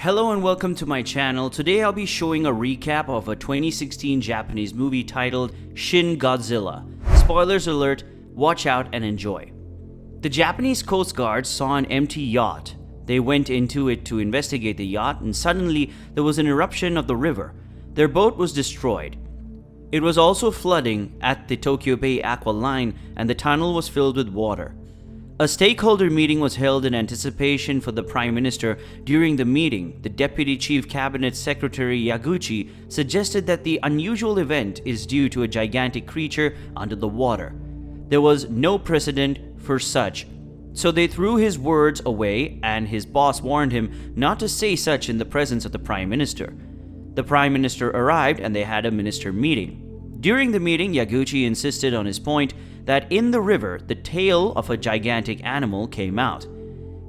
Hello and welcome to my channel. Today I'll be showing a recap of a 2016 Japanese movie titled Shin Godzilla. Spoilers alert, watch out and enjoy. The Japanese Coast Guard saw an empty yacht. They went into it to investigate the yacht and suddenly there was an eruption of the river. Their boat was destroyed. It was also flooding at the Tokyo Bay Aqua Line and the tunnel was filled with water. A stakeholder meeting was held in anticipation for the Prime Minister. During the meeting, the Deputy Chief Cabinet Secretary Yaguchi suggested that the unusual event is due to a gigantic creature under the water. There was no precedent for such, so they threw his words away and his boss warned him not to say such in the presence of the Prime Minister. The Prime Minister arrived and they had a minister meeting. During the meeting, Yaguchi insisted on his point that in the river, the tail of a gigantic animal came out.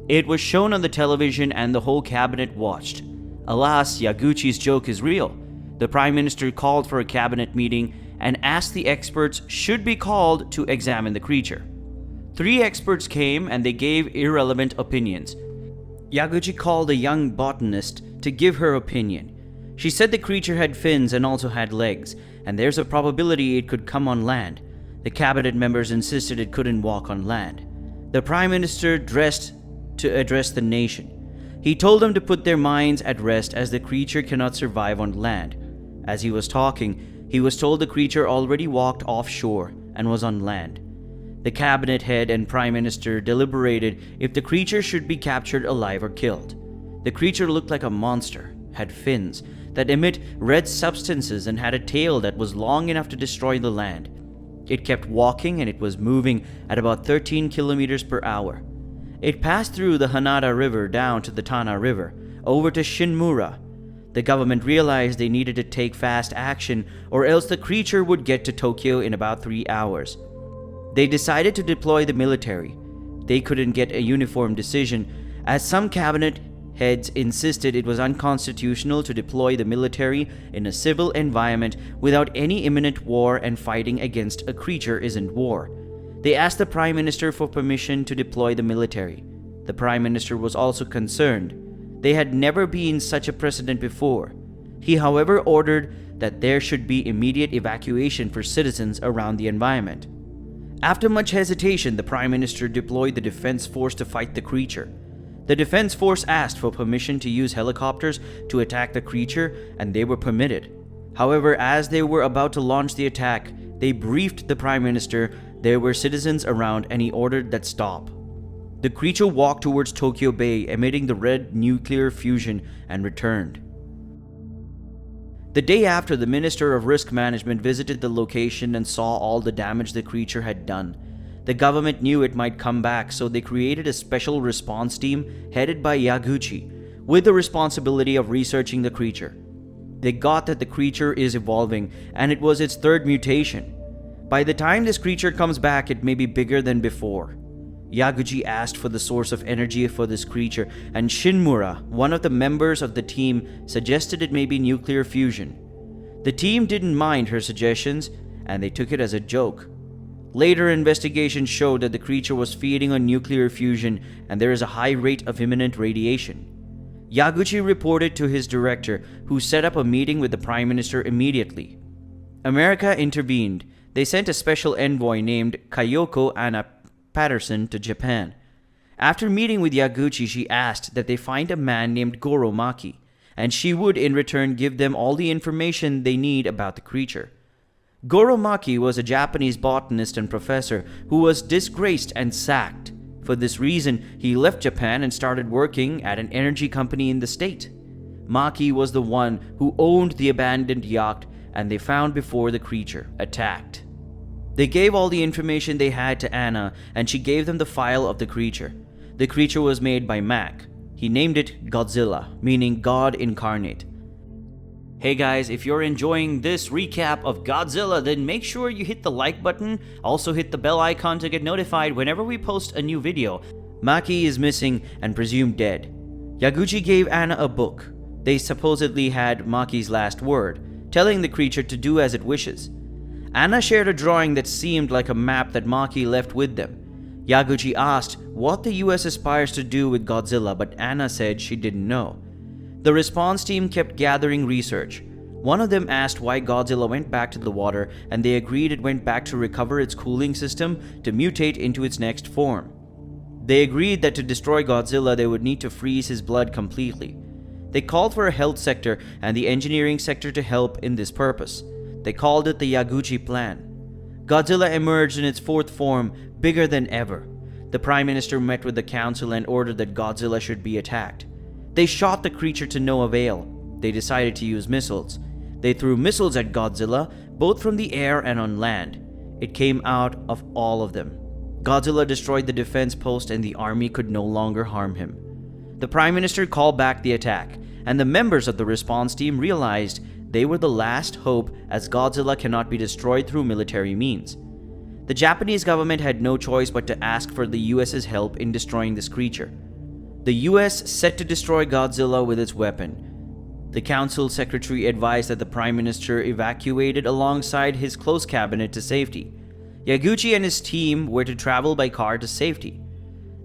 It was shown on the television and the whole cabinet watched. Alas, Yaguchi's joke is real. The Prime Minister called for a cabinet meeting and asked the experts should be called to examine the creature. 3 experts came and they gave irrelevant opinions. Yaguchi called a young botanist to give her opinion. She said the creature had fins and also had legs, and there's a probability it could come on land. The cabinet members insisted it couldn't walk on land. The Prime Minister dressed to address the nation. He told them to put their minds at rest as the creature cannot survive on land. As he was talking, he was told the creature already walked offshore and was on land. The cabinet head and Prime Minister deliberated if the creature should be captured alive or killed. The creature looked like a monster, had fins that emit red substances and had a tail that was long enough to destroy the land. It kept walking and it was moving at about 13 kilometers per hour. It passed through the Hanada River down to the Tana River, over to Shinmura. The government realized they needed to take fast action or else the creature would get to Tokyo in about 3 hours. They decided to deploy the military. They couldn't get a uniform decision as some cabinet heads insisted it was unconstitutional to deploy the military in a civil environment without any imminent war, and fighting against a creature isn't war. They asked the Prime Minister for permission to deploy the military. The Prime Minister was also concerned. They had never been such a precedent before. He, however, ordered that there should be immediate evacuation for citizens around the environment. After much hesitation, the Prime Minister deployed the defense force to fight the creature. The defense force asked for permission to use helicopters to attack the creature, and they were permitted. However, as they were about to launch the attack, they briefed the Prime Minister there were citizens around and he ordered that stop. The creature walked towards Tokyo Bay, emitting the red nuclear fusion, and returned. The day after, the Minister of Risk Management visited the location and saw all the damage the creature had done. The government knew it might come back, so they created a special response team headed by Yaguchi with the responsibility of researching the creature. They got that the creature is evolving and it was its 3rd mutation. By the time this creature comes back, it may be bigger than before. Yaguchi asked for the source of energy for this creature, and Shinmura, one of the members of the team, suggested it may be nuclear fusion. The team didn't mind her suggestions and they took it as a joke. Later investigations showed that the creature was feeding on nuclear fusion and there is a high rate of imminent radiation. Yaguchi reported to his director, who set up a meeting with the Prime Minister immediately. America intervened. They sent a special envoy named Kayoko Anna Patterson to Japan. After meeting with Yaguchi, she asked that they find a man named Goro Maki, and she would in return give them all the information they need about the creature. Goro Maki was a Japanese botanist and professor who was disgraced and sacked. For this reason, he left Japan and started working at an energy company in the state. Maki was the one who owned the abandoned yacht and they found before the creature attacked. They gave all the information they had to Anna and she gave them the file of the creature. The creature was made by Mac. He named it Godzilla, meaning God incarnate. Hey guys, if you're enjoying this recap of Godzilla, then make sure you hit the like button. Also hit the bell icon to get notified whenever we post a new video. Maki is missing and presumed dead. Yaguchi gave Anna a book. They supposedly had Maki's last word, telling the creature to do as it wishes. Anna shared a drawing that seemed like a map that Maki left with them. Yaguchi asked what the US aspires to do with Godzilla, but Anna said she didn't know. The response team kept gathering research. One of them asked why Godzilla went back to the water, and they agreed it went back to recover its cooling system to mutate into its next form. They agreed that to destroy Godzilla, they would need to freeze his blood completely. They called for a health sector and the engineering sector to help in this purpose. They called it the Yaguchi Plan. Godzilla emerged in its fourth form, bigger than ever. The Prime Minister met with the council and ordered that Godzilla should be attacked. They shot the creature to no avail. They decided to use missiles. They threw missiles at Godzilla, both from the air and on land. It came out of all of them. Godzilla destroyed the defense post and the army could no longer harm him. The Prime Minister called back the attack, and the members of the response team realized they were the last hope, as Godzilla cannot be destroyed through military means. The Japanese government had no choice but to ask for the US's help in destroying this creature. The US set to destroy Godzilla with its weapon. The council secretary advised that the Prime Minister evacuated alongside his close cabinet to safety. Yaguchi and his team were to travel by car to safety.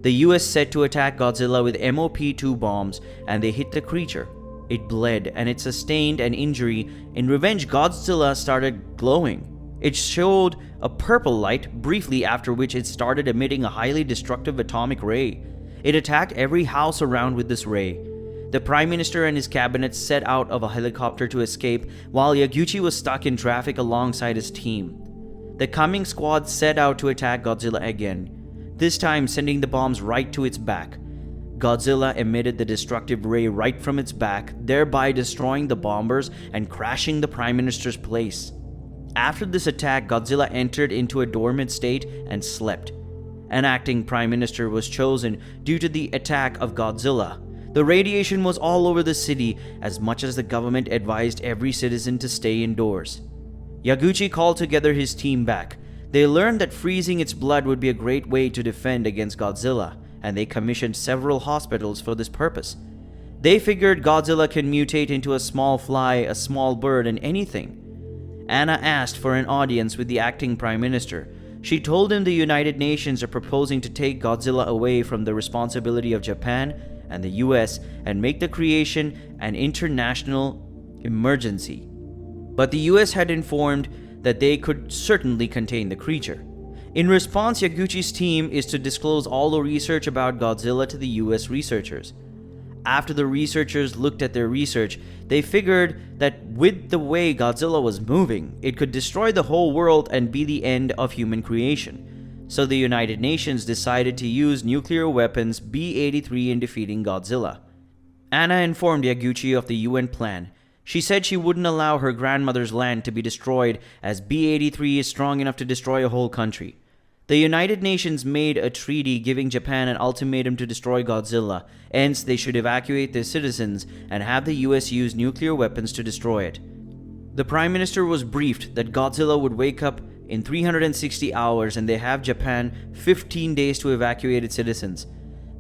The US set to attack Godzilla with MOP-2 bombs, and they hit the creature. It bled and it sustained an injury. In revenge, Godzilla started glowing. It showed a purple light briefly, after which it started emitting a highly destructive atomic ray. It attacked every house around with this ray. The Prime Minister and his cabinet set out of a helicopter to escape, while Yaguchi was stuck in traffic alongside his team. The coming squad set out to attack Godzilla again, this time sending the bombs right to its back. Godzilla emitted the destructive ray right from its back, thereby destroying the bombers and crashing the Prime Minister's place. After this attack, Godzilla entered into a dormant state and slept. An acting Prime Minister was chosen due to the attack of Godzilla. The radiation was all over the city, as much as the government advised every citizen to stay indoors. Yaguchi called together his team back. They learned that freezing its blood would be a great way to defend against Godzilla, and they commissioned several hospitals for this purpose. They figured Godzilla can mutate into a small fly, a small bird, and anything. Anna asked for an audience with the acting Prime Minister. She told him the United Nations are proposing to take Godzilla away from the responsibility of Japan and the US and make the creation an international emergency. But the US had informed that they could certainly contain the creature. In response, Yaguchi's team is to disclose all the research about Godzilla to the US researchers. After the researchers looked at their research, they figured that with the way Godzilla was moving, it could destroy the whole world and be the end of human creation. So the United Nations decided to use nuclear weapons B-83 in defeating Godzilla. Anna informed Yaguchi of the UN plan. She said she wouldn't allow her grandmother's land to be destroyed, as B-83 is strong enough to destroy a whole country. The United Nations made a treaty giving Japan an ultimatum to destroy Godzilla, hence they should evacuate their citizens and have the US use nuclear weapons to destroy it. The Prime Minister was briefed that Godzilla would wake up in 360 hours and they have Japan 15 days to evacuate its citizens.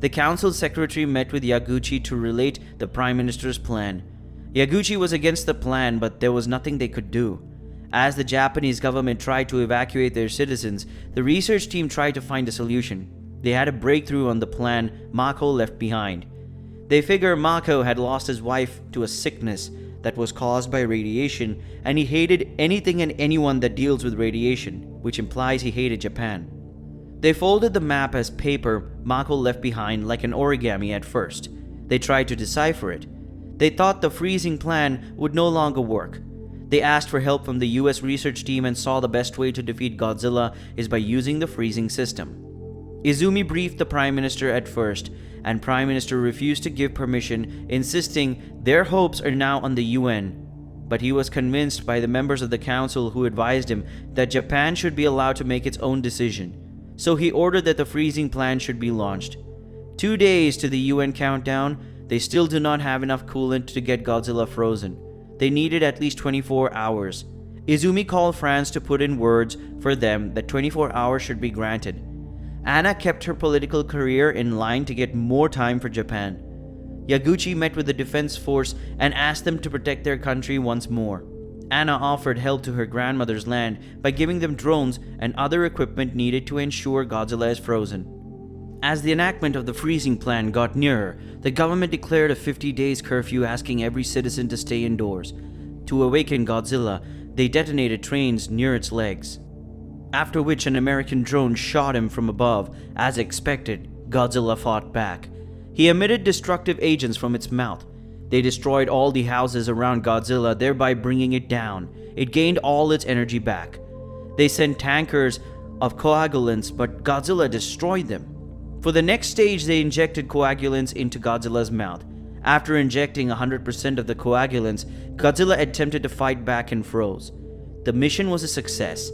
The Council Secretary met with Yaguchi to relate the Prime Minister's plan. Yaguchi was against the plan, but there was nothing they could do. As the Japanese government tried to evacuate their citizens, the research team tried to find a solution. They had a breakthrough on the plan Mako left behind. They figure Mako had lost his wife to a sickness that was caused by radiation, and he hated anything and anyone that deals with radiation, which implies he hated Japan. They folded the map as paper Mako left behind like an origami at first. They tried to decipher it. They thought the freezing plan would no longer work. They asked for help from the US research team and saw the best way to defeat Godzilla is by using the freezing system. Izumi briefed the Prime Minister at first, and Prime Minister refused to give permission, insisting their hopes are now on the UN. But he was convinced by the members of the council who advised him that Japan should be allowed to make its own decision. So he ordered that the freezing plan should be launched. 2 days to the UN countdown, they still do not have enough coolant to get Godzilla frozen. They needed at least 24 hours. Izumi called France to put in words for them that 24 hours should be granted. Anna kept her political career in line to get more time for Japan. Yaguchi met with the defense force and asked them to protect their country once more. Anna offered help to her grandmother's land by giving them drones and other equipment needed to ensure Godzilla is frozen. As the enactment of the freezing plan got nearer, the government declared a 50 days curfew asking every citizen to stay indoors. To awaken Godzilla, they detonated trains near its legs. After which an American drone shot him from above. As expected, Godzilla fought back. He emitted destructive agents from its mouth. They destroyed all the houses around Godzilla, thereby bringing it down. It gained all its energy back. They sent tankers of coagulants, but Godzilla destroyed them. For the next stage, they injected coagulants into Godzilla's mouth. After injecting 100% of the coagulants, Godzilla attempted to fight back and froze. The mission was a success.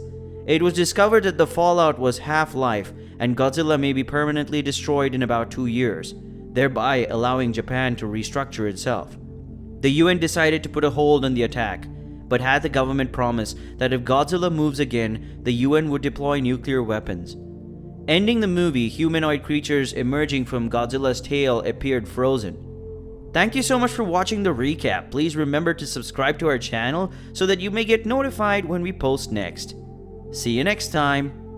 It was discovered that the fallout was half-life, and Godzilla may be permanently destroyed in about 2 years, thereby allowing Japan to restructure itself. The UN decided to put a hold on the attack, but had the government promise that if Godzilla moves again, the UN would deploy nuclear weapons. Ending the movie, humanoid creatures emerging from Godzilla's tail appeared frozen. Thank you so much for watching the recap. Please remember to subscribe to our channel so that you may get notified when we post next. See you next time.